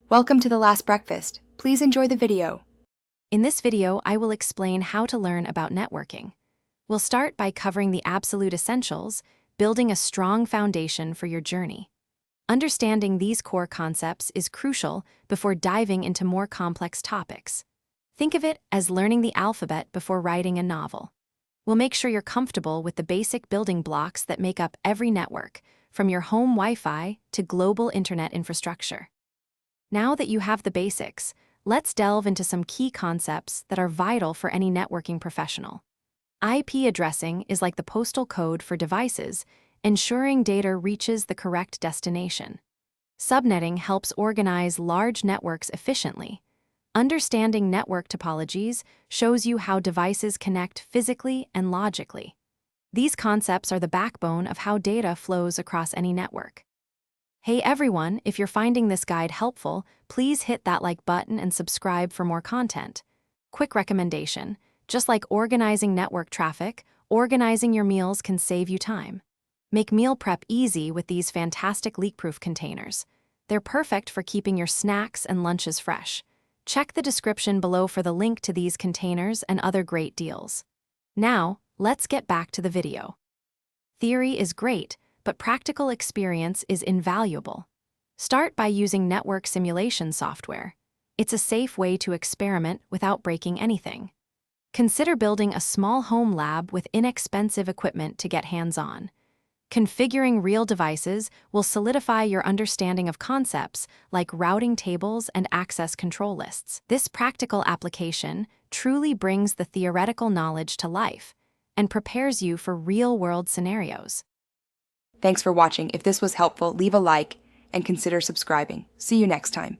Welcome to The Last Breakfast. Please enjoy the video. In this video, I will explain how to learn about networking. We'll start by covering the absolute essentials, building a strong foundation for your journey. Understanding these core concepts is crucial before diving into more complex topics. Think of it as learning the alphabet before writing a novel. We'll make sure you're comfortable with the basic building blocks that make up every network, from your home Wi-Fi to global internet infrastructure. Now that you have the basics, let's delve into some key concepts that are vital for any networking professional. IP addressing is like the postal code for devices, ensuring data reaches the correct destination. Subnetting helps organize large networks efficiently. Understanding network topologies shows you how devices connect physically and logically. These concepts are the backbone of how data flows across any network. Hey everyone, if you're finding this guide helpful, please hit that like button and subscribe for more content. Quick recommendation, just like organizing network traffic, organizing your meals can save you time. Make meal prep easy with these fantastic leak-proof containers. They're perfect for keeping your snacks and lunches fresh. Check the description below for the link to these containers and other great deals. Now, let's get back to the video. Theory is great, but practical experience is invaluable. Start by using network simulation software. It's a safe way to experiment without breaking anything. Consider building a small home lab with inexpensive equipment to get hands-on. Configuring real devices will solidify your understanding of concepts like routing tables and access control lists. This practical application truly brings the theoretical knowledge to life and prepares you for real-world scenarios. Thanks for watching. If this was helpful, leave a like and consider subscribing. See you next time.